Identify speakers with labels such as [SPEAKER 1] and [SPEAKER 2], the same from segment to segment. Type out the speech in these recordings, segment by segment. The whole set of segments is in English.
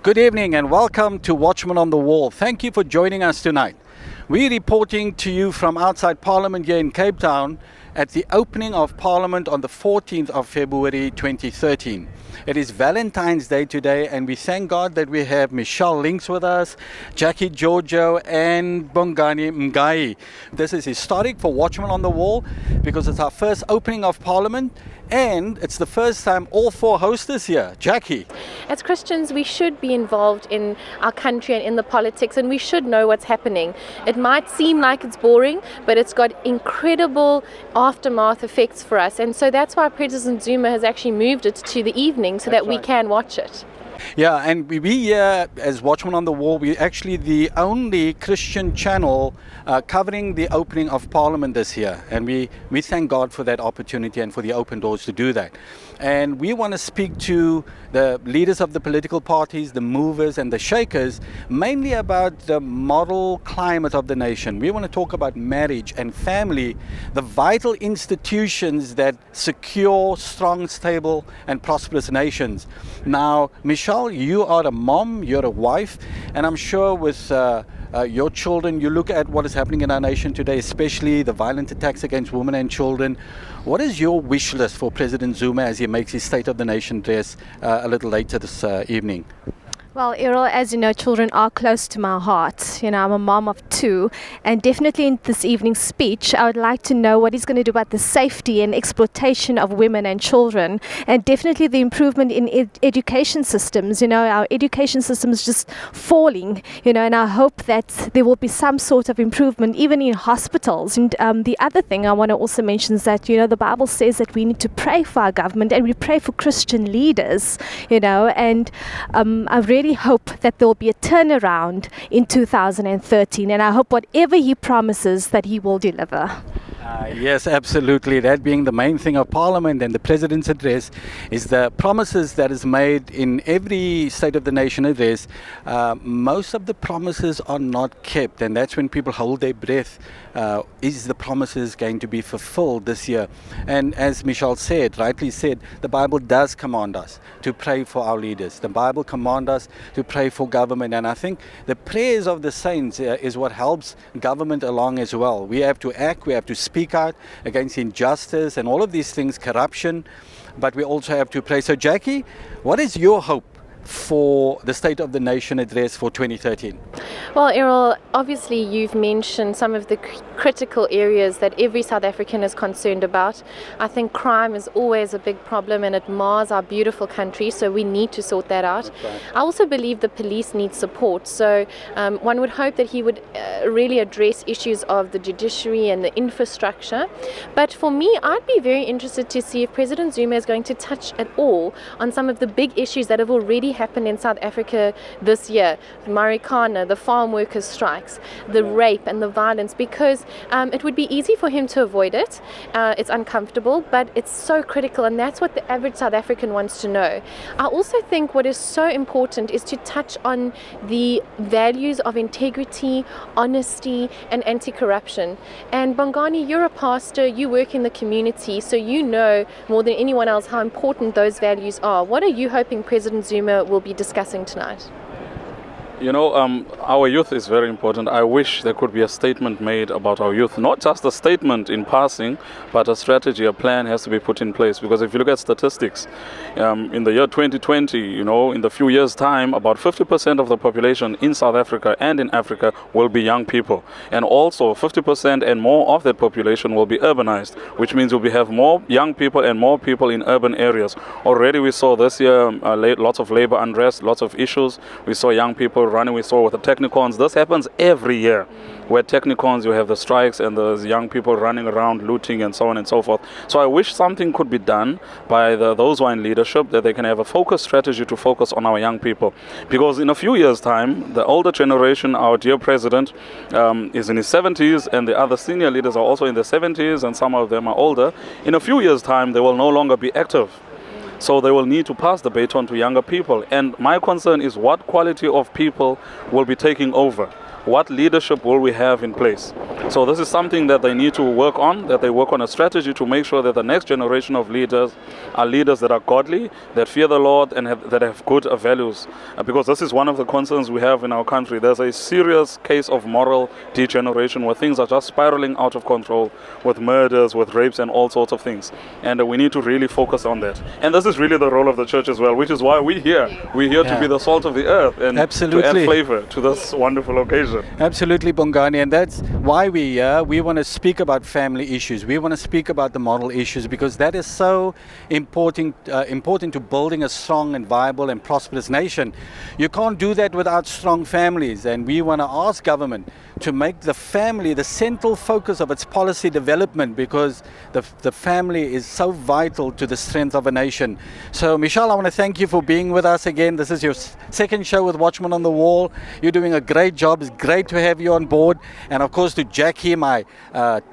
[SPEAKER 1] Good evening and welcome to Watchmen on the Wall. Thank you for joining us tonight. We're reporting to you from outside Parliament here in Cape Town at the opening of Parliament on the 14th of February 2013. It is Valentine's Day today, and we thank God that we have Michelle Links with us, Jackie Giorgio and Bongani Mgai. This is historic for Watchmen on the Wall because it's our first opening of Parliament, and it's the first time all four hostess here. Jackie.
[SPEAKER 2] As Christians, we should be involved in our country and in the politics, and we should know what's happening. It might seem like it's boring, but it's got incredible aftermath effects for us, and so that's why President Zuma has actually moved it to the evening so that we can watch it.
[SPEAKER 1] Yeah, and we here as Watchmen on the Wall, we're actually the only Christian channel covering the opening of Parliament this year. And we thank God for that opportunity and for the open doors to do that. And we want to speak to the leaders of the political parties, the movers and the shakers, mainly about the moral climate of the nation. We want to talk about marriage and family, the vital institutions that secure strong, stable and prosperous nations. Now, Michelle, you are a mom, you're a wife, and I'm sure with your children, you look at what is happening in our nation today, especially the violent attacks against women and children. What is your wish list for President Zuma as he makes his State of the Nation address a little later this evening?
[SPEAKER 3] Well, Errol, as you know, children are close to my heart. You know, I'm a mom of two, and definitely in this evening's speech, I would like to know what he's going to do about the safety and exploitation of women and children, and definitely the improvement in education systems. You know, our education system is just falling, and I hope that there will be some sort of improvement even in hospitals. And the other thing I want to also mention is that, the Bible says that we need to pray for our government, and we pray for Christian leaders, and I really hope that there will be a turnaround in 2013, and I hope whatever he promises that he will deliver.
[SPEAKER 1] Yes, absolutely. That being the main thing of Parliament and the President's address is the promises that is made in every State of the Nation address. Most of the promises are not kept, and that's when people hold their breath. Is the promises going to be fulfilled this year? And as Michelle said, rightly said, the Bible does command us to pray for our leaders. The Bible commands us to pray for government, and I think the prayers of the saints is what helps government along as well. We have to act, we have to speak out against injustice and all of these things, corruption, but we also have to pray. So Jackie, what is your hope for the State of the Nation address for 2013?
[SPEAKER 2] Well, Errol, obviously you've mentioned some of the critical areas that every South African is concerned about. I think crime is always a big problem and it mars our beautiful country, so we need to sort that out. Right. I also believe the police need support, so one would hope that he would really address issues of the judiciary and the infrastructure. But for me, I'd be very interested to see if President Zuma is going to touch at all on some of the big issues that have already happened in South Africa this year. Marikana, the farm workers' strikes, the rape and the violence, because it would be easy for him to avoid it. It's uncomfortable, but it's so critical, and that's what the average South African wants to know. I also think what is so important is to touch on the values of integrity, honesty and anti-corruption. And Bongani, you're a pastor, you work in the community, so you know more than anyone else how important those values are. What are you hoping President Zuma will be discussing tonight?
[SPEAKER 4] Our youth is very important. I wish there could be a statement made about our youth, not just a statement in passing, but a strategy, a plan has to be put in place. Because if you look at statistics, in the year 2020, in the few years' time, about 50% of the population in South Africa and in Africa will be young people. And also 50% and more of that population will be urbanized, which means we'll have more young people and more people in urban areas. Already we saw this year lots of labor unrest, lots of issues. We saw young people running, we saw with the technicons. This happens every year. Where technicons, you have the strikes and the young people running around looting and so on and so forth. So I wish something could be done by those who are in leadership, that they can have a focused strategy to focus on our young people. Because in a few years' time, the older generation, our dear president, is in his 70s, and the other senior leaders are also in their 70s, and some of them are older. In a few years' time, they will no longer be active. So they will need to pass the baton to younger people. And my concern is what quality of people will be taking over. what leadership will we have in place? So this is something that they need to work on, that they work on a strategy to make sure that the next generation of leaders are leaders that are godly, that fear the Lord, and that have good values. Because this is one of the concerns we have in our country. There's a serious case of moral degeneration where things are just spiraling out of control with murders, with rapes, and all sorts of things. And we need to really focus on that. And this is really the role of the church as well, which is why we're here. We're here to be the salt of the earth and to add flavor to this wonderful occasion.
[SPEAKER 1] Absolutely, Bongani, and that's why we're here. We want to speak about family issues. We want to speak about the moral issues because that is so important to building a strong and viable and prosperous nation. You can't do that without strong families, and we want to ask government to make the family the central focus of its policy development because the family is so vital to the strength of a nation. So, Michelle, I want to thank you for being with us again. This is your second show with Watchmen on the Wall. You're doing a great job. It's great to have you on board. And of course to Jackie, my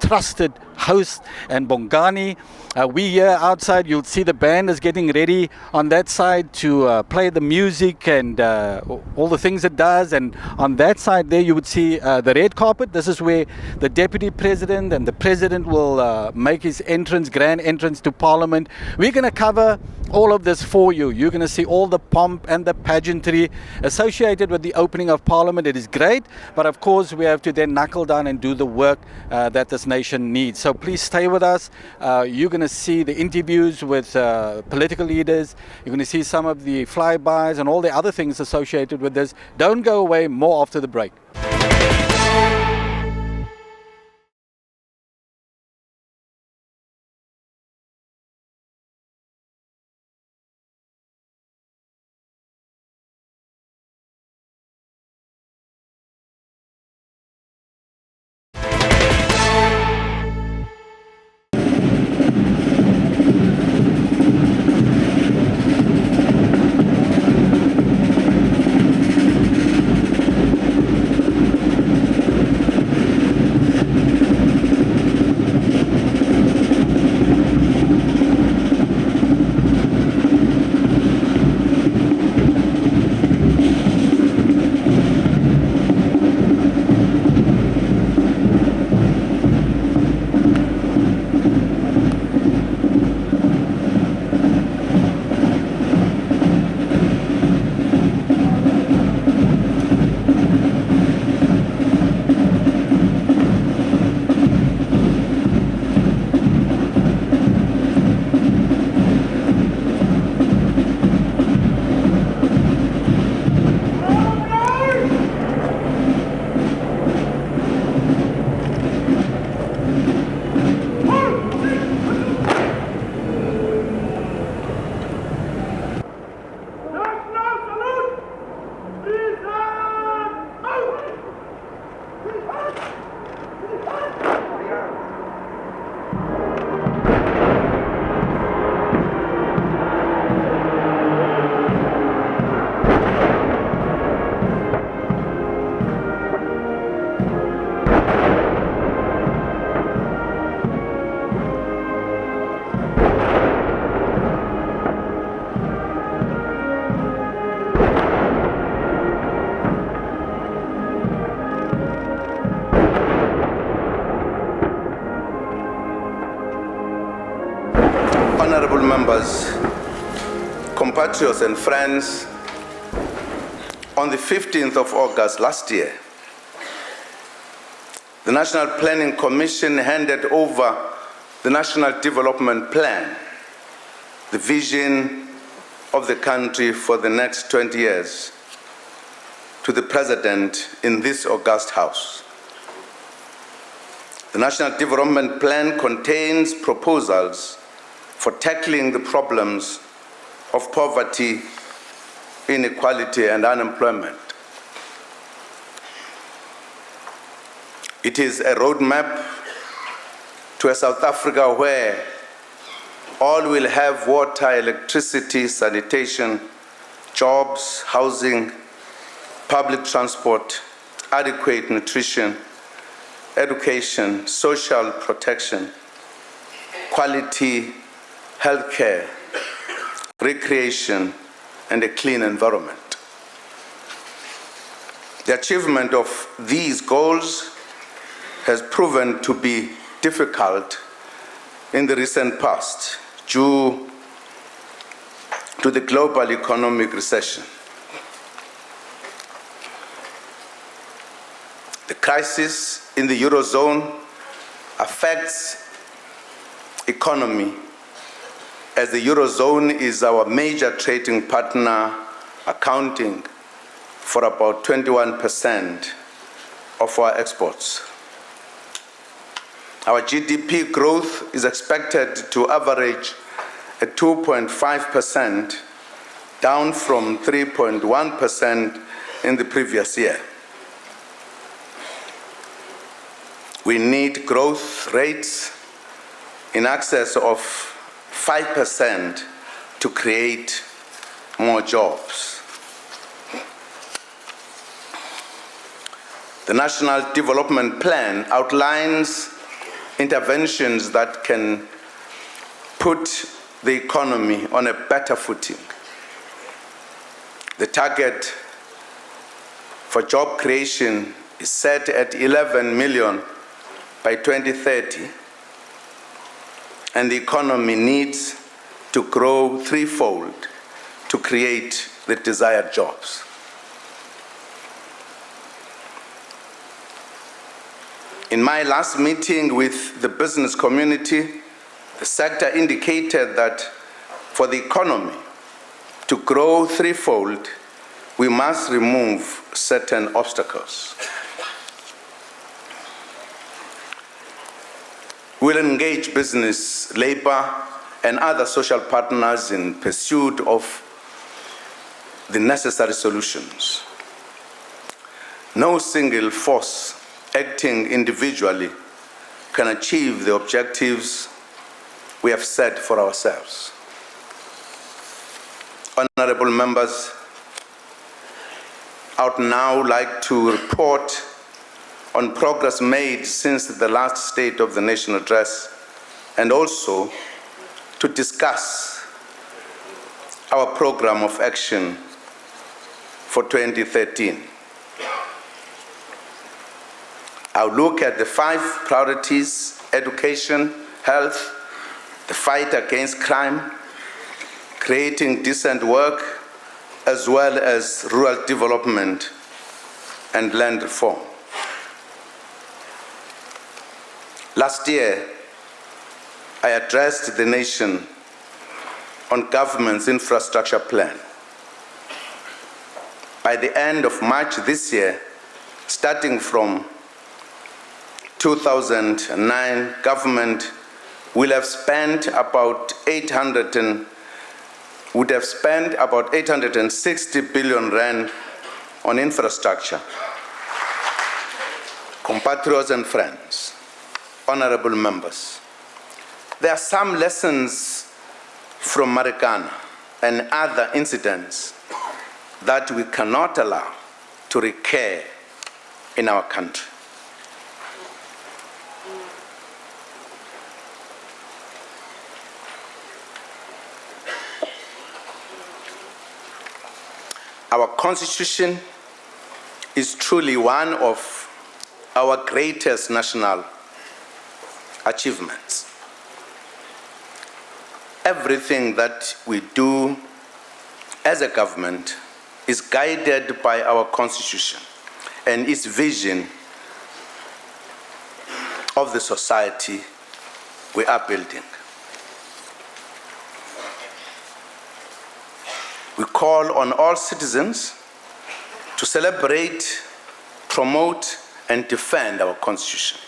[SPEAKER 1] trusted host, and Bongani. We here outside, you'll see the band is getting ready on that side to play the music and all the things it does. And on that side there you would see the red carpet. This is where the Deputy President and the President will make his grand entrance to Parliament. We're going to cover all of this for you. You're going to see all the pomp and the pageantry associated with the opening of Parliament. It is great, but of course we have to then knuckle down and do the work that this nation needs. So please stay with us. You're going to see the interviews with political leaders. You're going to see some of the flybys and all the other things associated with this. Don't go away. More after the break.
[SPEAKER 5] Honorable members, compatriots and friends, on the 15th of August last year, the National Planning Commission handed over the National Development Plan, the vision of the country for the next 20 years, to the President in this august House. The National Development Plan contains proposals for tackling the problems of poverty, inequality, and unemployment. It is a roadmap to a South Africa where all will have water, electricity, sanitation, jobs, housing, public transport, adequate nutrition, education, social protection, quality healthcare, recreation, and a clean environment. The achievement of these goals has proven to be difficult in the recent past due to the global economic recession. The crisis in the Eurozone affects economy as the Eurozone is our major trading partner, accounting for about 21% of our exports. Our GDP growth is expected to average at 2.5%, down from 3.1% in the previous year. We need growth rates in excess of 5% to create more jobs. The National Development Plan outlines interventions that can put the economy on a better footing. The target for job creation is set at 11 million by 2030, and the economy needs to grow threefold to create the desired jobs. In my last meeting with the business community, the sector indicated that for the economy to grow threefold, we must remove certain obstacles. We'll engage business, labor, and other social partners in pursuit of the necessary solutions. No single force acting individually can achieve the objectives we have set for ourselves. Honorable members, I would now like to report on progress made since the last State of the Nation address, and also to discuss our program of action for 2013. I'll look at the 5 priorities: education, health, the fight against crime, creating decent work, as well as rural development and land reform. Last year, I addressed the nation on government's infrastructure plan. By the end of March this year, starting from 2009, government would have spent about 860 billion rand on infrastructure. Compatriots and friends, honorable members, there are some lessons from Marikana and other incidents that we cannot allow to recur in our country. Our Constitution is truly one of our greatest national achievements. Everything that we do as a government is guided by our Constitution and its vision of the society we are building. We call on all citizens to celebrate, promote, and defend our Constitution.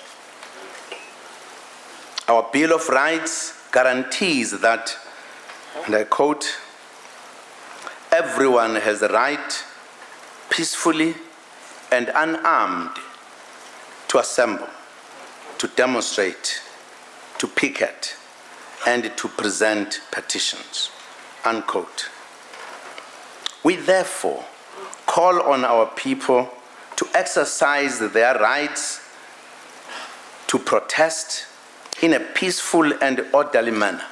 [SPEAKER 5] Our Bill of Rights guarantees that, and I quote, "Everyone has the right peacefully and unarmed to assemble, to demonstrate, to picket, and to present petitions," unquote. We therefore call on our people to exercise their rights to protest in a peaceful and orderly manner.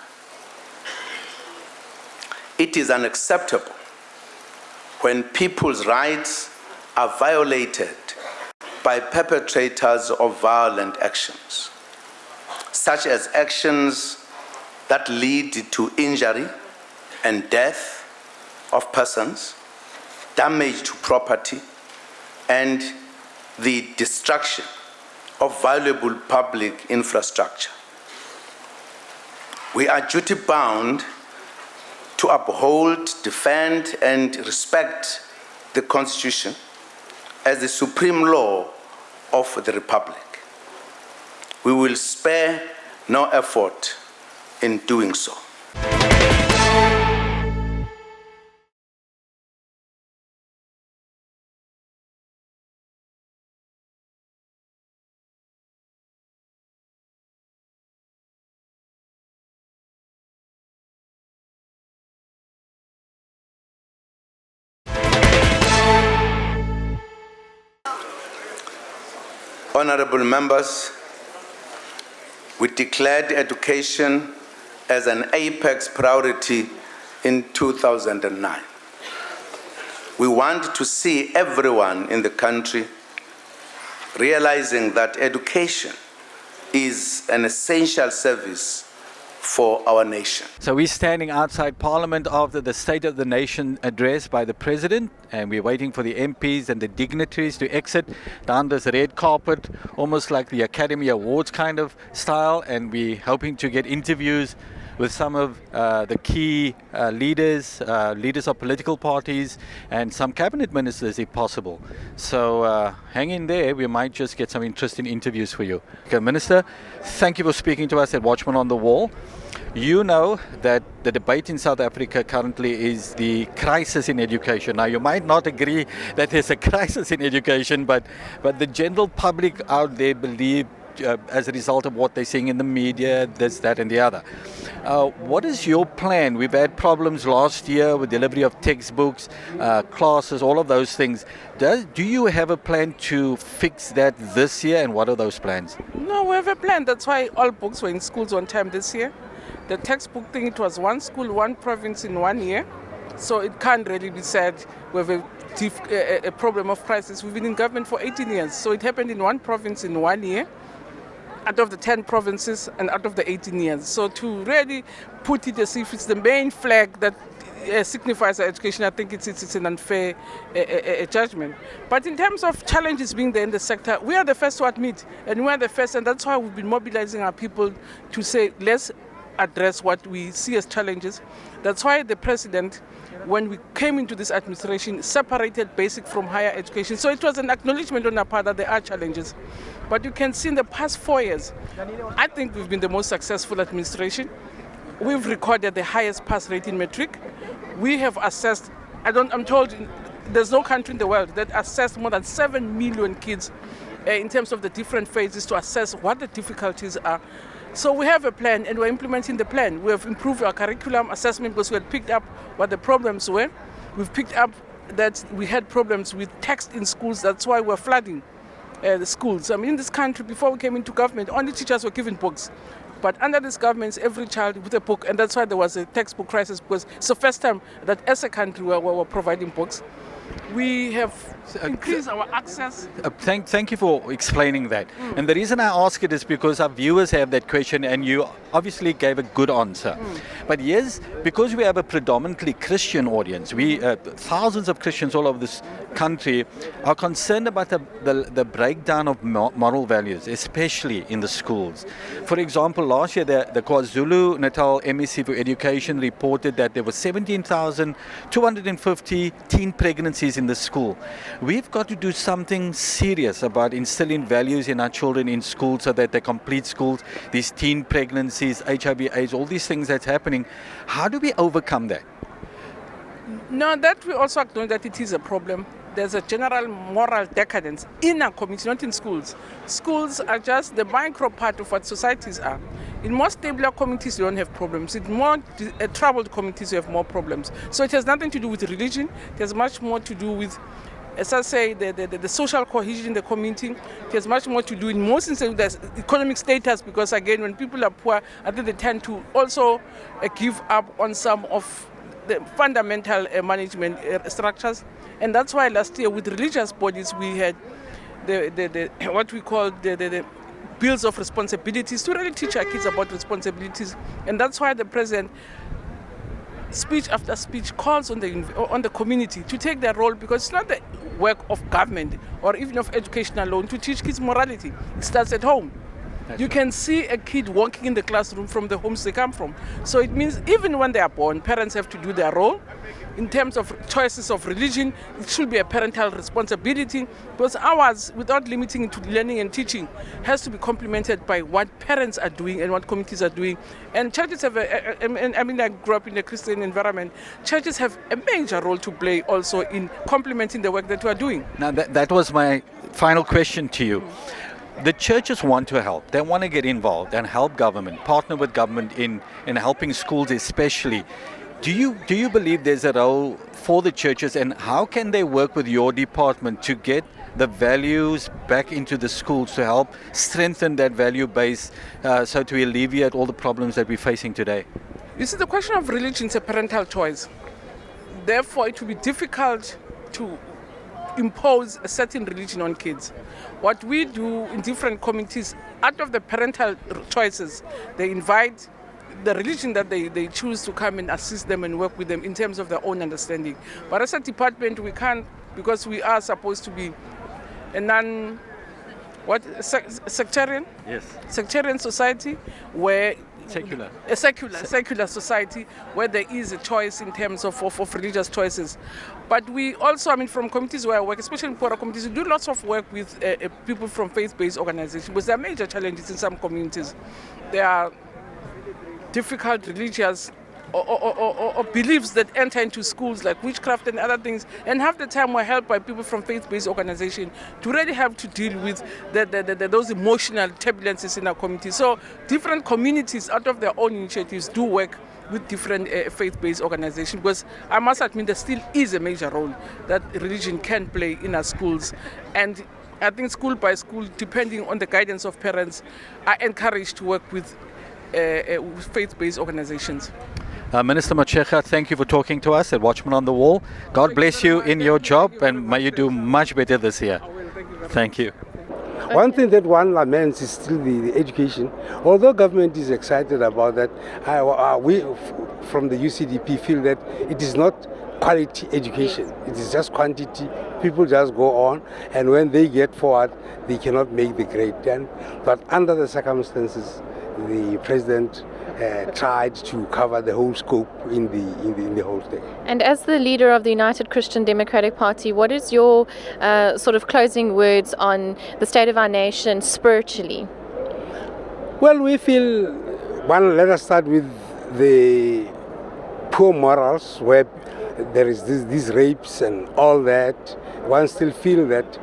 [SPEAKER 5] It is unacceptable when people's rights are violated by perpetrators of violent actions, such as actions that lead to injury and death of persons, damage to property, and the destruction of valuable public infrastructure. We are duty-bound to uphold, defend, and respect the Constitution as the supreme law of the Republic. We will spare no effort in doing so. Honorable members, we declared education as an apex priority in 2009. We want to see everyone in the country realizing that education is an essential service for our nation.
[SPEAKER 1] So we're standing outside Parliament after the State of the Nation address by the President, and we're waiting for the MPs and the dignitaries to exit down this red carpet, almost like the Academy Awards kind of style, and we're hoping to get interviews with some of the key leaders of political parties, and some cabinet ministers if possible. So hang in there, we might just get some interesting interviews for you. Okay, Minister, thank you for speaking to us at Watchmen on the Wall. You know that the debate in South Africa currently is the crisis in education. Now, you might not agree that there's a crisis in education, but the general public out there believe, as a result of what they're seeing in the media, this, that, and the other. What is your plan? We've had problems last year with delivery of textbooks, classes, all of those things. Do you have a plan to fix that this year, and what are those plans?
[SPEAKER 6] No, we have a plan. That's why all books were in schools on time this year. The textbook thing, it was one school, one province in 1 year. So it can't really be said we have a problem of crisis. We've been in government for 18 years. So it happened in one province in 1 year, out of the 10 provinces and out of the 18 years. So to really put it as if it's the main flag that signifies our education, I think it's an unfair judgment. But in terms of challenges being there in the sector, we are the first to admit, and we are the first, and that's why we've been mobilizing our people to say, let's address what we see as challenges. That's why the President, when we came into this administration, separated basic from higher education. So it was an acknowledgement on our part that there are challenges. But you can see in the past 4 years, I think we've been the most successful administration. We've recorded the highest pass rate in matric. We have assessed, I'm told there's no country in the world that assessed more than 7 million kids in terms of the different phases to assess what the difficulties are. So we have a plan, and we're implementing the plan. We have improved our curriculum assessment because we had picked up what the problems were. We've picked up that we had problems with text in schools. That's why we're flooding the schools. I mean, in this country, before we came into government, only teachers were given books. But under this government, every child with a book, and that's why there was a textbook crisis, because it's the first time that as a country we're providing books. We have increased our access.
[SPEAKER 1] Thank you for explaining that. And the reason I ask it is because our viewers have that question, and you obviously gave a good answer. But yes, because we have a predominantly Christian audience, we thousands of Christians all over this country are concerned about the breakdown of moral values, especially in the schools. For example, last year the KwaZulu-Natal MEC for Education reported that there were 17,250 teen pregnancies in the school. We've got to do something serious about instilling values in our children in school so that they complete schools. These teen pregnancies, HIV/AIDS, all these things that's happening. How do we overcome that?
[SPEAKER 6] No, that we also acknowledge that it is a problem. There's a general moral decadence in our community, not in schools. Schools are just the micro part of what societies are. In more stable communities, you don't have problems. In more troubled communities, you have more problems. So it has nothing to do with religion. It has much more to do with, as I say, the social cohesion in the community. It has much more to do, in most instances, with economic status, because again, when people are poor, I think they tend to also give up on some of the fundamental management structures. And that's why last year with religious bodies we had the what we call the bills of responsibilities to really teach our kids about responsibilities. And that's why the president, speech after speech, calls on the community to take their role, because it's not the work of government or even of education alone to teach kids morality. It starts at home. You can see a kid walking in the classroom from the homes they come from. So it means even when they are born, parents have to do their role. In terms of choices of religion, it should be a parental responsibility, because ours, without limiting it to learning and teaching, has to be complemented by what parents are doing and what communities are doing. And churches have, I grew up in a Christian environment, churches have a major role to play also in complementing the work that we are doing.
[SPEAKER 1] Now, that was my final question to you. The churches want to help. They want to get involved and help government, partner with government in helping schools especially. Do you believe there's a role for the churches, and how can they work with your department to get the values back into the schools to help strengthen that value base, so to alleviate all the problems that we're facing today?
[SPEAKER 6] You see, the question of religion is a parental choice. Therefore, it will be difficult to impose a certain religion on kids. What we do in different communities, out of the parental choices, they invite the religion that they choose to come and assist them and work with them in terms of their own understanding. But as a department, we can't, because we are supposed to be a sectarian?
[SPEAKER 1] Yes.
[SPEAKER 6] Sectarian society, where
[SPEAKER 1] Secular.
[SPEAKER 6] A secular society where there is a choice in terms of religious choices. But we also, from communities where I work, especially in poorer communities, we do lots of work with people from faith-based organizations, because there are major challenges in some communities. There are difficult religious or beliefs that enter into schools, like witchcraft and other things, and half the time we're helped by people from faith-based organizations to really have to deal with those emotional turbulences in our community. So different communities, out of their own initiatives, do work with different faith-based organizations, because I must admit there still is a major role that religion can play in our schools. And I think school by school, depending on the guidance of parents, are encouraged to work with faith-based organizations.
[SPEAKER 1] Minister Macheka, thank you for talking to us at Watchmen on the Wall. God bless you in your job, and may you do much better this year. Thank you.
[SPEAKER 7] One thing that one laments is still the education. Although government is excited about that, we from the UCDP feel that it is not quality education. It is just quantity. People just go on, and when they get forward, they cannot make the grade 10. But under the circumstances, the president tried to cover the whole scope in the whole thing.
[SPEAKER 2] And as the leader of the United Christian Democratic Party, what is your sort of closing words on the state of our nation spiritually?
[SPEAKER 7] Well, we feel, let us start with the poor morals, where there is these rapes and all that. One still feel that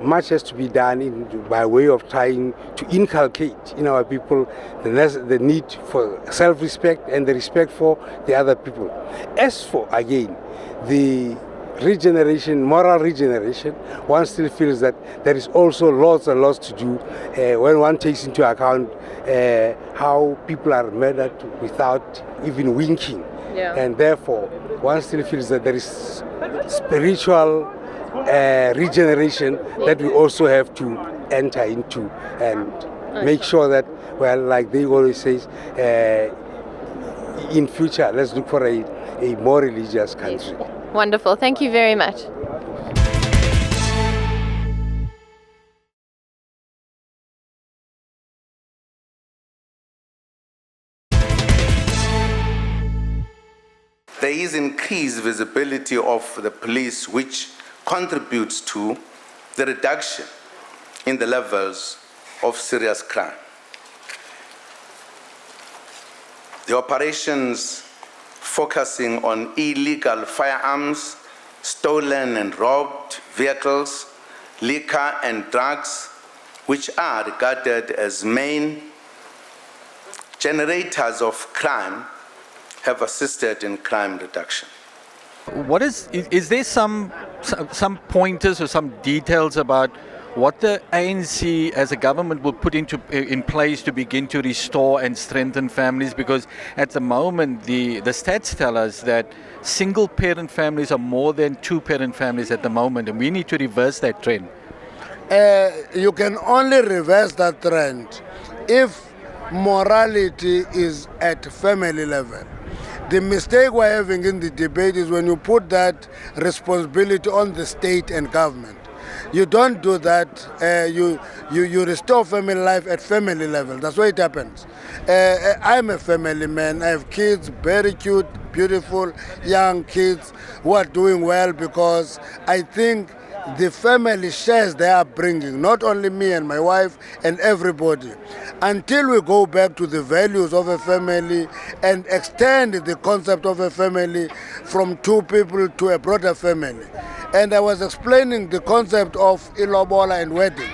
[SPEAKER 7] much has to be done by way of trying to inculcate in our people the need for self-respect and the respect for the other people. As for, again, the regeneration, moral regeneration, one still feels that there is also lots and lots to do when one takes into account how people are murdered without even winking.
[SPEAKER 2] Yeah.
[SPEAKER 7] And therefore, one still feels that there is spiritual regeneration that we also have to enter into and make sure that, well, like they always say, in future, let's look for a more religious country.
[SPEAKER 2] Wonderful. Thank you very much.
[SPEAKER 5] There is increased visibility of the police, which contributes to the reduction in the levels of serious crime. The operations focusing on illegal firearms, stolen and robbed vehicles, liquor and drugs, which are regarded as main generators of crime, have assisted in crime reduction.
[SPEAKER 1] Is there some pointers or some details about what the ANC as a government will put in place to begin to restore and strengthen families, because at the moment the stats tell us that single parent families are more than two parent families at the moment, and we need to reverse that trend.
[SPEAKER 8] You can only reverse that trend if morality is at family level. The mistake we're having in the debate is when you put that responsibility on the state and government. You don't do that. You restore family life at family level. That's why it happens. I'm a family man. I have kids, very cute, beautiful, young kids who are doing well because I think the family shares their upbringing, not only me and my wife and everybody. Until we go back to the values of a family and extend the concept of a family from two people to a broader family. And I was explaining the concept of ilobola and wedding,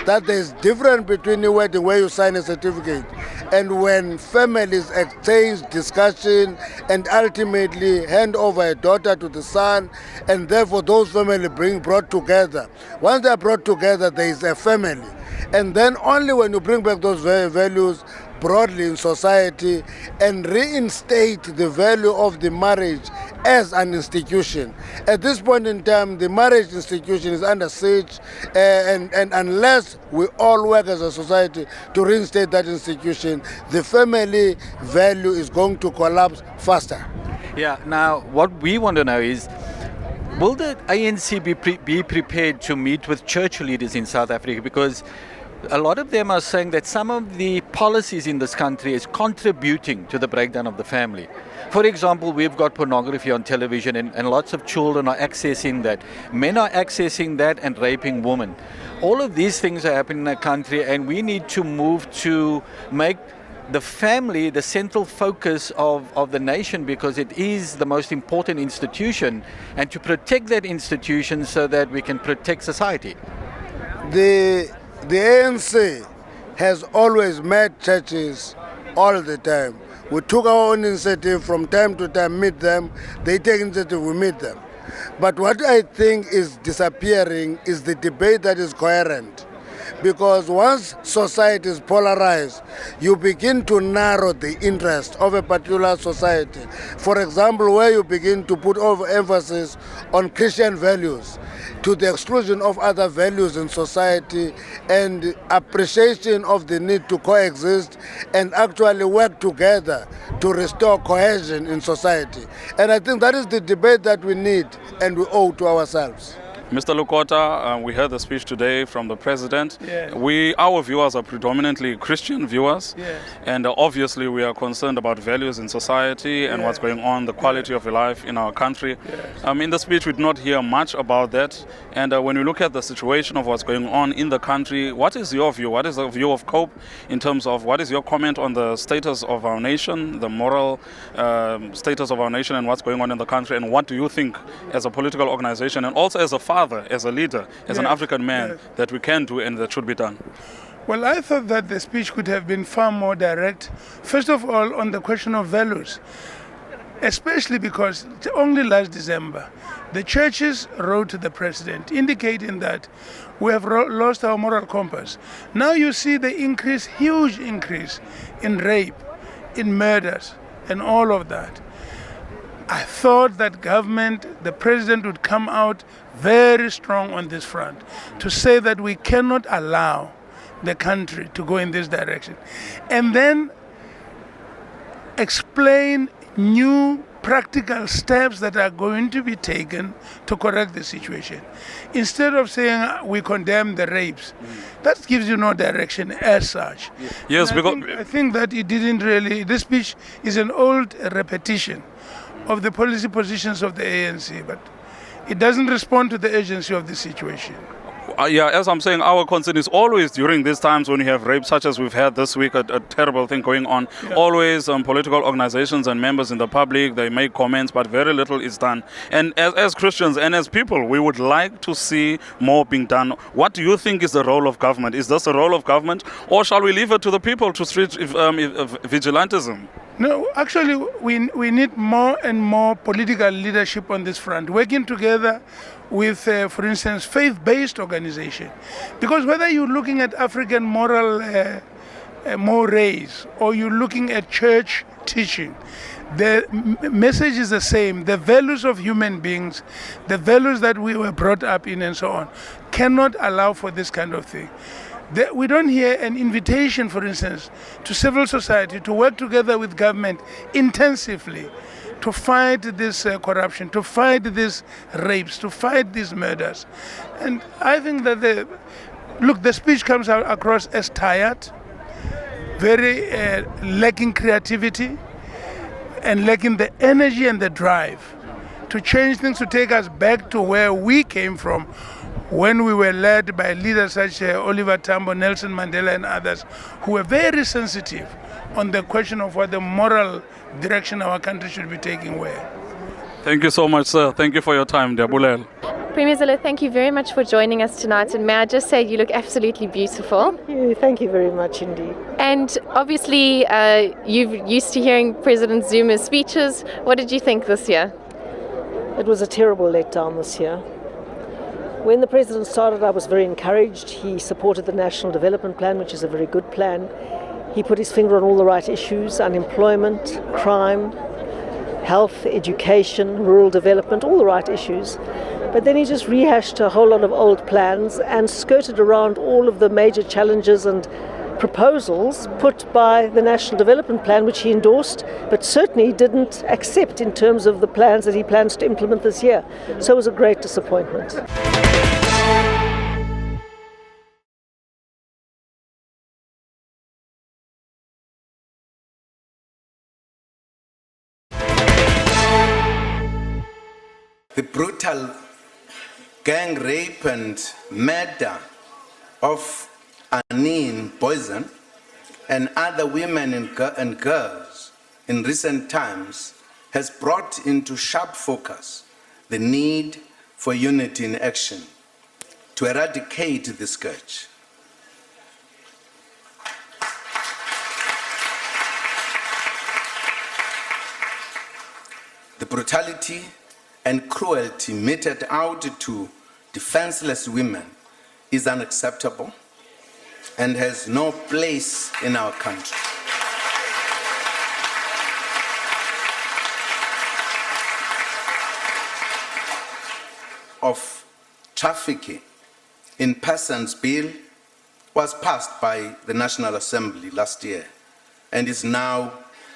[SPEAKER 8] that there's difference between a wedding where you sign a certificate and when families exchange discussion and ultimately hand over a daughter to the son, and therefore those families brought together. Once they are brought together, there is a family. And then only when you bring back those values broadly in society and reinstate the value of the marriage as an institution. At this point in time, the marriage institution is under siege, and unless we all work as a society to reinstate that institution, the family value is going to collapse faster.
[SPEAKER 1] Yeah, now what we want to know is, will the ANC be prepared to meet with church leaders in South Africa? Because a lot of them are saying that some of the policies in this country is contributing to the breakdown of the family. For example, we've got pornography on television and lots of children are accessing that. Men are accessing that and raping women. All of these things are happening in the country, and we need to move to make the family the central focus of the nation, because it is the most important institution, and to protect that institution so that we can protect society.
[SPEAKER 8] The ANC has always met churches all the time. We took our own initiative from time to time, meet them. They take initiative, we meet them. But what I think is disappearing is the debate that is coherent. Because once society is polarized, you begin to narrow the interest of a particular society. For example, where you begin to put overemphasis on Christian values to the exclusion of other values in society, and appreciation of the need to coexist and actually work together to restore cohesion in society. And I think that is the debate that we need and we owe to ourselves.
[SPEAKER 4] Mr. Lukota, we heard the speech today from the President.
[SPEAKER 9] Yes.
[SPEAKER 4] Our viewers are predominantly Christian viewers,
[SPEAKER 9] Yes.
[SPEAKER 4] and obviously we are concerned about values in society and what's going on, the quality of life in our country.
[SPEAKER 9] Yes.
[SPEAKER 4] In the speech we did not hear much about that, and when you look at the situation of what's going on in the country, what is your view? What is the view of COPE in terms of what is your comment on the status of our nation, the moral status of our nation and what's going on in the country, and what do you think as a political organization and also as a father, as a leader, as an African man, that we can do and that should be done?
[SPEAKER 9] Well, I thought that the speech could have been far more direct. First of all, on the question of values, especially because only last December, the churches wrote to the President indicating that we have lost our moral compass. Now you see the increase, huge increase in rape, in murders, and all of that. I thought that government, the President would come out very strong on this front to say that we cannot allow the country to go in this direction. And then explain new practical steps that are going to be taken to correct the situation. Instead of saying we condemn the rapes, that gives you no direction as such.
[SPEAKER 4] Yes, because
[SPEAKER 9] I think that it didn't really, this speech is an old repetition of the policy positions of the ANC, but it doesn't respond to the urgency of the situation.
[SPEAKER 4] as I'm saying, our concern is always during these times when you have rape, such as we've had this week, a terrible thing going on.
[SPEAKER 9] Yeah.
[SPEAKER 4] Always political organizations and members in the public, they make comments, but very little is done. And as Christians and as people, we would like to see more being done. What do you think is the role of government? Is this the role of government, or shall we leave it to the people to street vigilantism?
[SPEAKER 9] No, actually, we need more and more political leadership on this front, working together with, for instance, faith-based organization. Because whether you're looking at African moral mores or you're looking at church teaching, the message is the same. The values of human beings, the values that we were brought up in and so on, cannot allow for this kind of thing. We don't hear an invitation, for instance, to civil society to work together with government intensively to fight this corruption, to fight these rapes, to fight these murders. And I think that the speech comes out across as tired, very lacking creativity, and lacking the energy and the drive to change things, to take us back to where we came from when we were led by leaders such as Oliver Tambo, Nelson Mandela and others who were very sensitive on the question of what the moral direction our country should be taking where.
[SPEAKER 4] Thank you so much, sir. Thank you for your time, Diabulel.
[SPEAKER 2] Premier Zille, thank you very much for joining us tonight, and may I just say you look absolutely beautiful.
[SPEAKER 10] Thank you very much indeed.
[SPEAKER 2] And obviously you're used to hearing President Zuma's speeches. What did you think this year?
[SPEAKER 10] It was a terrible letdown this year. When the President started, I was very encouraged. He supported the National Development Plan, which is a very good plan. He put his finger on all the right issues: unemployment, crime, health, education, rural development, all the right issues. But then he just rehashed a whole lot of old plans and skirted around all of the major challenges and proposals put by the National Development Plan, which he endorsed, but certainly didn't accept in terms of the plans that he plans to implement this year. So it was a great disappointment.
[SPEAKER 5] The brutal gang rape and murder of Anine Poison and other women and girls in recent times has brought into sharp focus the need for unity in action to eradicate the scourge. The brutality and cruelty meted out to defenseless women is unacceptable and has no place in our country. Of trafficking in persons bill was passed by the National Assembly last year and is now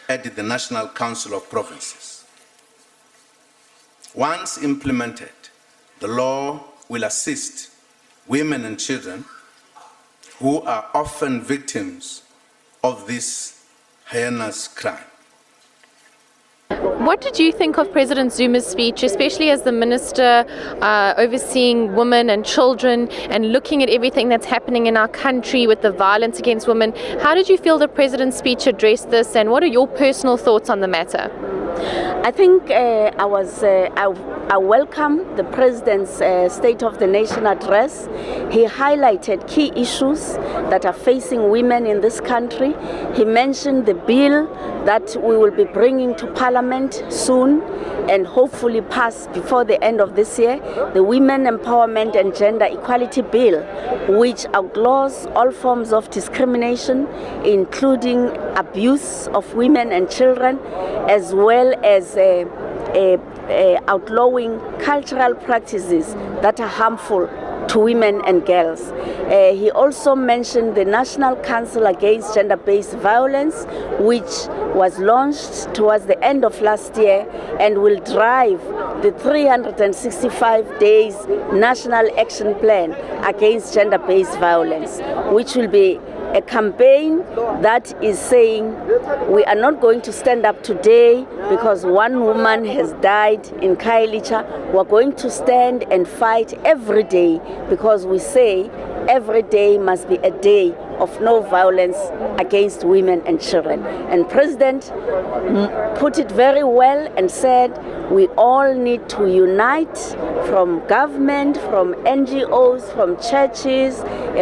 [SPEAKER 5] at the National Council of Provinces. Once implemented, the law will assist women and children who are often victims of this heinous crime.
[SPEAKER 2] What did you think of President Zuma's speech, especially as the minister overseeing women and children and looking at everything that's happening in our country with the violence against women? How did you feel the President's speech addressed this, and what are your personal thoughts on the matter?
[SPEAKER 11] I think I welcome the President's State of the Nation address. He highlighted key issues that are facing women in this country. He mentioned the bill that we will be bringing to Parliament soon and hopefully pass before the end of this year, the Women Empowerment and Gender Equality Bill, which outlaws all forms of discrimination, including abuse of women and children, as well as outlawing cultural practices that are harmful to women and girls. He also mentioned the National Council Against Gender-Based Violence, which was launched towards the end of last year and will drive the 365 days National Action Plan Against Gender-Based Violence, which will be a campaign that is saying we are not going to stand up today because one woman has died in Khayelitsha. We're going to stand and fight every day because we say every day must be a day of no violence against women and children. And President put it very well and said we all need to unite, from government, from NGOs, from churches,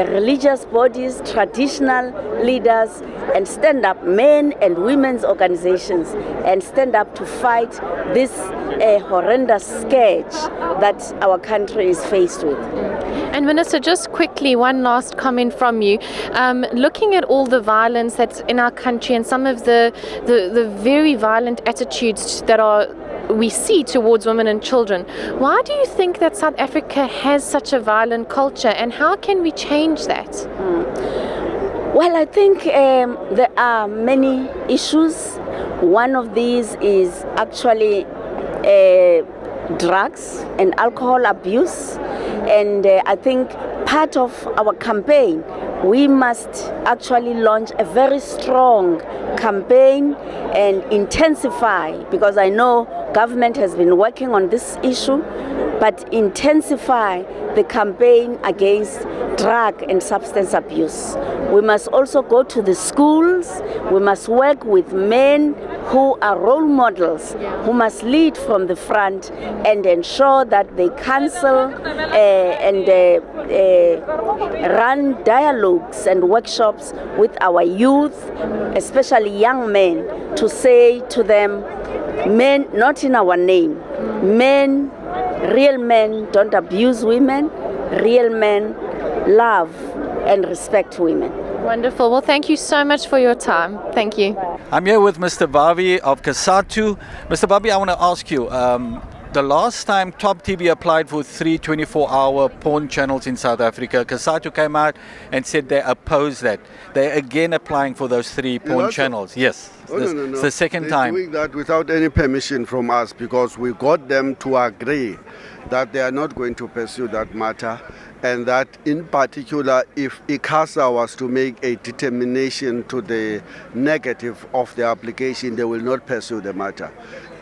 [SPEAKER 11] religious bodies, traditional leaders, and stand up, men and women's organizations, and stand up to fight this horrendous scourge that our country is faced with.
[SPEAKER 2] And Minister, just quickly, one last comment from you. Looking at all the violence that's in our country and some of the very violent attitudes that we see towards women and children, why do you think that South Africa has such a violent culture, and how can we change that?
[SPEAKER 11] Well, I think there are many issues. One of these is actually drugs and alcohol abuse. And I think part of our campaign, we must actually launch a very strong campaign and intensify, because I know government has been working on this issue, but intensify the campaign against drug and substance abuse. We must also go to the schools. We must work with men who are role models, who must lead from the front and ensure that they counsel and run dialogues and workshops with our youth, especially young men, to say to them, men, not in our name, men, real men don't abuse women, real men love and respect women.
[SPEAKER 2] Wonderful. Well, thank you so much for your time. Thank you.
[SPEAKER 1] I'm here with Mr. Vavi of COSATU. Mr. Vavi, I want to ask you, the last time Top TV applied for 3 24-hour porn channels in South Africa, COSATU came out and said they oppose that. They're again applying for those 3 porn channels. Yes.
[SPEAKER 12] Oh, no.
[SPEAKER 1] It's the second
[SPEAKER 12] They're
[SPEAKER 1] time.
[SPEAKER 12] doing that without any permission from us, because we got them to agree that they are not going to pursue that matter, and that in particular, if ICASA was to make a determination to the negative of the application, they will not pursue the matter.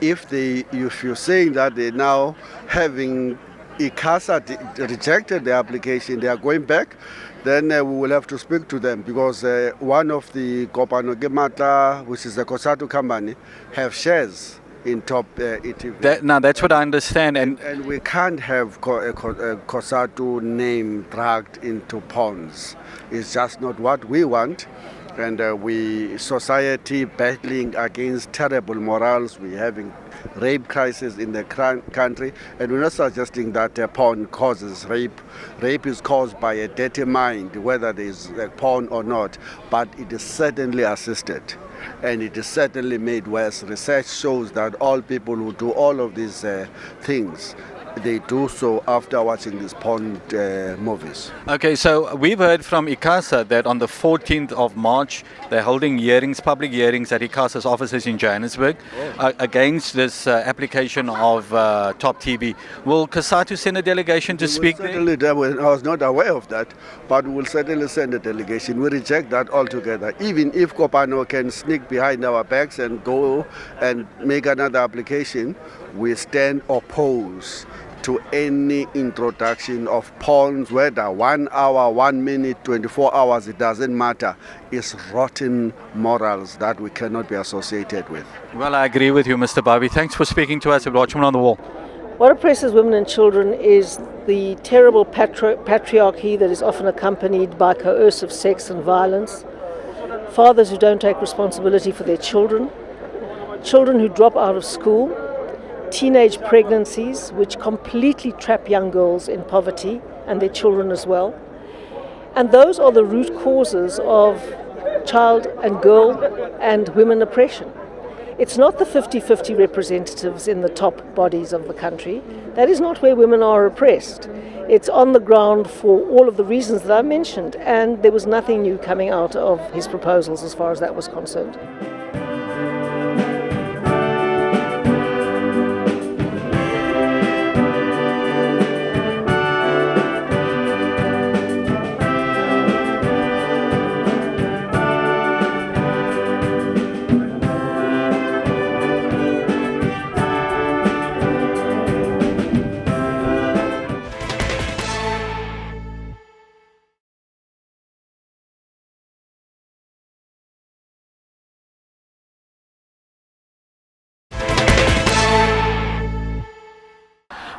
[SPEAKER 12] If you're saying that they're now having ICASA rejected the application, they are going back, then we will have to speak to them, because one of the Kopano Gemata, which is a COSATU company, have shares in Top ETV.
[SPEAKER 1] Now, that's what I understand.
[SPEAKER 12] And we can't have COSATU name dragged into ponds. It's just not what we want. And we, society battling against terrible morals, we're having rape crisis in the country, and we're not suggesting that porn causes rape. Rape is caused by a dirty mind, whether there's porn or not, but it is certainly assisted. And it is certainly made worse. Research shows that all people who do all of these things, they do so after watching these porn movies.
[SPEAKER 1] Okay, so we've heard from ICASA that on the 14th of March, they're holding hearings, public hearings at ICASA's offices in Johannesburg against this application of Top TV. Will COSATU send a delegation to speak there?
[SPEAKER 12] I was not aware of that, but we will certainly send a delegation. We reject that altogether. Even if Kopano can sneak behind our backs and go and make another application, we stand opposed to any introduction of porns, whether 1 hour, 1 minute, 24 hours, it doesn't matter. It's rotten morals that we cannot be associated with.
[SPEAKER 1] Well, I agree with you, Mr. Bobby. Thanks for speaking to us at Watchmen on the Wall.
[SPEAKER 10] What oppresses women and children is the terrible patriarchy that is often accompanied by coercive sex and violence, fathers who don't take responsibility for their children, children who drop out of school, teenage pregnancies which completely trap young girls in poverty and their children as well. And those are the root causes of child and girl and women oppression. It's not the 50-50 representatives in the top bodies of the country. That is not where women are oppressed. It's on the ground for all of the reasons that I mentioned, and there was nothing new coming out of his proposals as far as that was concerned.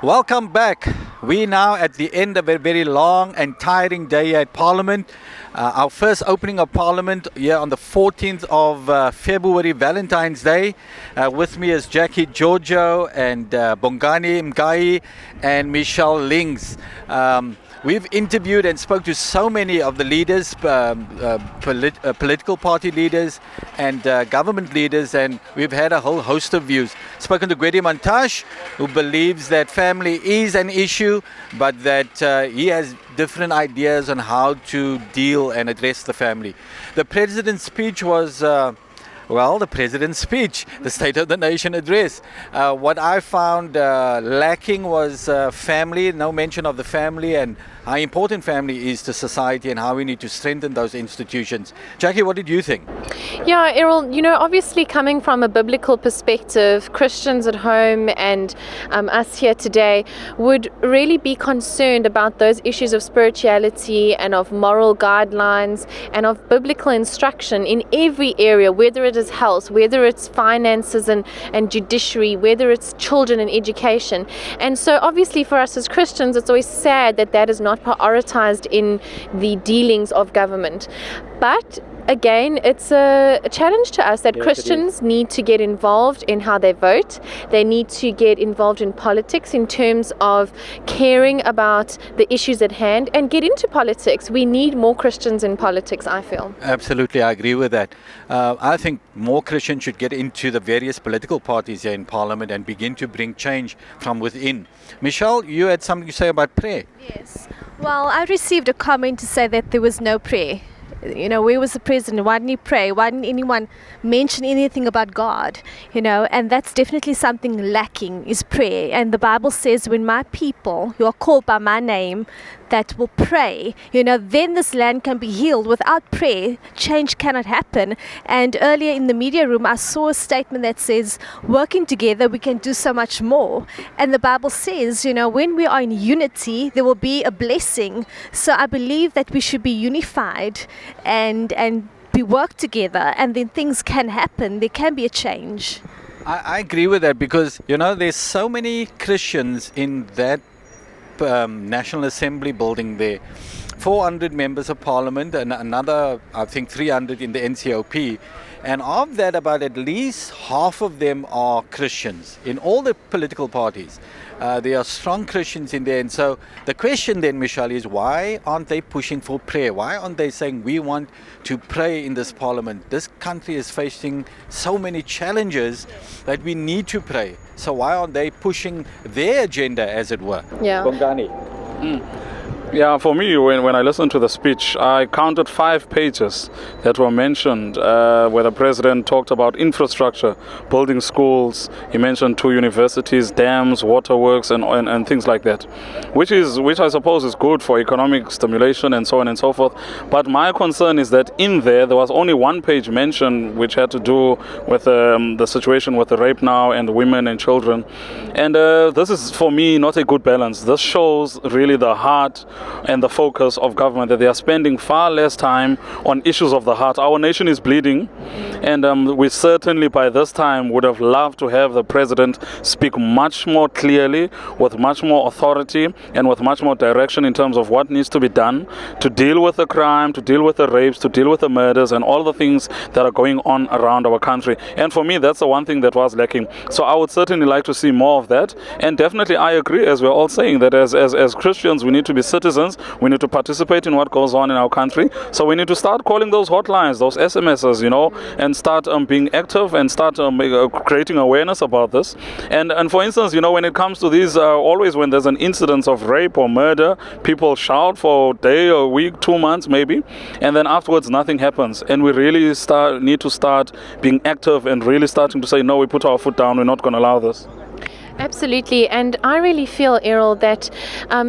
[SPEAKER 1] Welcome back. We now at the end of a very long and tiring day at Parliament. Our first opening of Parliament here on the 14th of February, Valentine's Day. With me is Jackie Giorgio and Bongani Mgai and Michelle Lings. We've interviewed and spoke to so many of the leaders, political party leaders and government leaders, and we've had a whole host of views. Spoken to Gwedi Mantashe, who believes that family is an issue, but that he has different ideas on how to deal and address the family. The president's speech was the president's speech, the State of the Nation address. What I found lacking was family, no mention of the family and how important family is to society and how we need to strengthen those institutions. Jackie, what did you think?
[SPEAKER 2] Yeah, Errol, obviously coming from a biblical perspective, Christians at home and us here today would really be concerned about those issues of spirituality and of moral guidelines and of biblical instruction in every area, whether it is health, whether it's finances and judiciary, whether it's children and education. And so obviously for us as Christians, it's always sad that that is not prioritized in the dealings of government. But again, it's a challenge to us that Christians need to get involved in how they vote. They need to get involved in politics in terms of caring about the issues at hand and get into politics. We need more Christians in politics, I feel.
[SPEAKER 1] Absolutely, I agree with that. I think more Christians should get into the various political parties here in Parliament and begin to bring change from within. Michelle, you had something to say about prayer.
[SPEAKER 3] Yes. Well, I received a comment to say that there was no prayer. Where was the president? Why didn't he pray? Why didn't anyone mention anything about God? And that's definitely something lacking, is prayer. And the Bible says, when my people who are called by my name that will pray, then this land can be healed. Without prayer, change cannot happen. And earlier in the media room, I saw a statement that says, working together, we can do so much more. And the Bible says, when we are in unity, there will be a blessing. So I believe that we should be unified and we work together, and then things can happen. There can be a change.
[SPEAKER 1] I agree with that because, there's so many Christians in that National Assembly building there. 400 members of Parliament and another, I think, 300 in the NCOP. And of that, about at least half of them are Christians in all the political parties. There are strong Christians in there. And so the question then, Michelle, is why aren't they pushing for prayer? Why aren't they saying we want to pray in this Parliament? This country is facing so many challenges that we need to pray. So why aren't they pushing their agenda, as it were?
[SPEAKER 2] Yeah.
[SPEAKER 1] Bongani.
[SPEAKER 4] Yeah, for me, when I listened to the speech, I counted 5 pages that were mentioned where the president talked about infrastructure, building schools. He mentioned 2 universities, dams, waterworks, and things like that, which I suppose is good for economic stimulation and so on and so forth. But my concern is that in there was only 1 page mentioned which had to do with the situation with the rape now and women and children. And this is, for me, not a good balance. This shows really the heart and the focus of government, that they are spending far less time on issues of the heart. Our nation is bleeding, and we certainly by this time would have loved to have the president speak much more clearly, with much more authority and with much more direction in terms of what needs to be done to deal with the crime, to deal with the rapes, to deal with the murders and all the things that are going on around our country. And for me, that's the one thing that was lacking. So I would certainly like to see more of that. And definitely I agree, as we're all saying, that as Christians we need to be citizens. We need to participate in what goes on in our country. So we need to start calling those hotlines, those SMSs, and start being active and start creating awareness about this. And for instance, when it comes to these, always when there's an incidence of rape or murder, people shout for a day, a week, 2 months maybe, and then afterwards nothing happens. And we really need to start being active and really starting to say, no, we put our foot down, we're not going to allow this.
[SPEAKER 2] Absolutely, and I really feel, Errol, that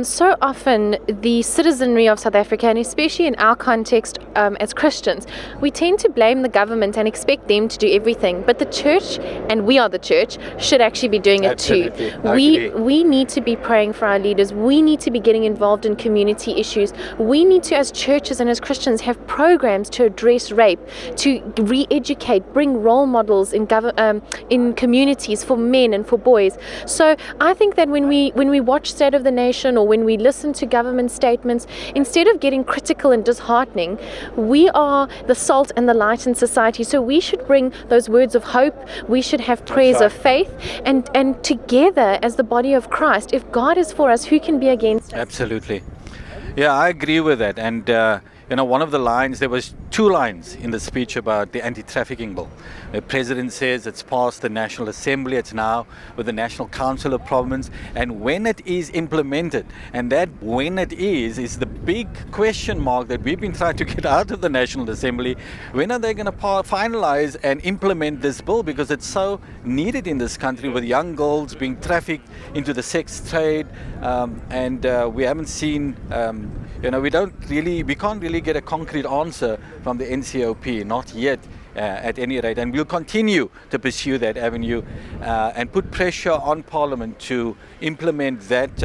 [SPEAKER 2] so often the citizenry of South Africa, and especially in our context as Christians, we tend to blame the government and expect them to do everything. But the church, and we are the church, should actually be doing it too. We need to be praying for our leaders. We need to be getting involved in community issues. We need to, as churches and as Christians, have programs to address rape, to re-educate, bring role models in communities for men and for boys. So I think that when we watch State of the Nation or when we listen to government statements, instead of getting critical and disheartening, we are the salt and the light in society. So we should bring those words of hope. We should have prayers of faith, and together as the body of Christ, if God is for us, who can be against us?
[SPEAKER 1] Absolutely. Yeah, I agree with that. And one of the lines, there was 2 lines in the speech about the anti-trafficking bill. The president says it's passed the National Assembly, it's now with the National Council of Province, and when it is implemented, and that when it is the big question mark that we've been trying to get out of the National Assembly. When are they going to finalize and implement this bill? Because it's so needed in this country, with young girls being trafficked into the sex trade, and we haven't seen we can't really get a concrete answer from the NCOP, not yet at any rate. And we'll continue to pursue that avenue and put pressure on Parliament to implement that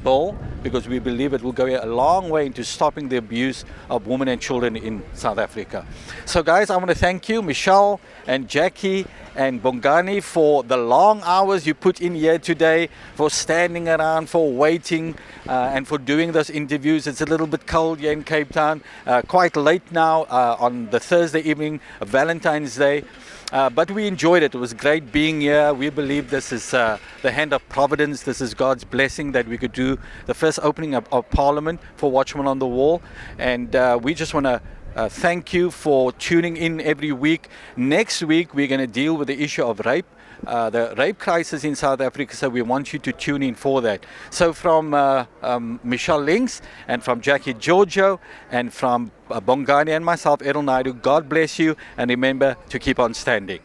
[SPEAKER 1] bill, because we believe it will go a long way into stopping the abuse of women and children in South Africa. So guys, I want to thank you, Michelle and Jackie and Bongani, for the long hours you put in here today, for standing around, for waiting, and for doing those interviews. It's a little bit cold here in Cape Town, quite late now on the Thursday evening, Valentine's Day. But we enjoyed it. It was great being here. We believe this is the hand of providence. This is God's blessing that we could do the first opening of Parliament for Watchmen on the Wall. And we just want to thank you for tuning in every week. Next week, we're going to deal with the issue of rape. The rape crisis in South Africa, so we want you to tune in for that. So from Michelle Links and from Jackie Giorgio and from Bongani and myself, Errol Naidoo, God bless you, and remember to keep on standing.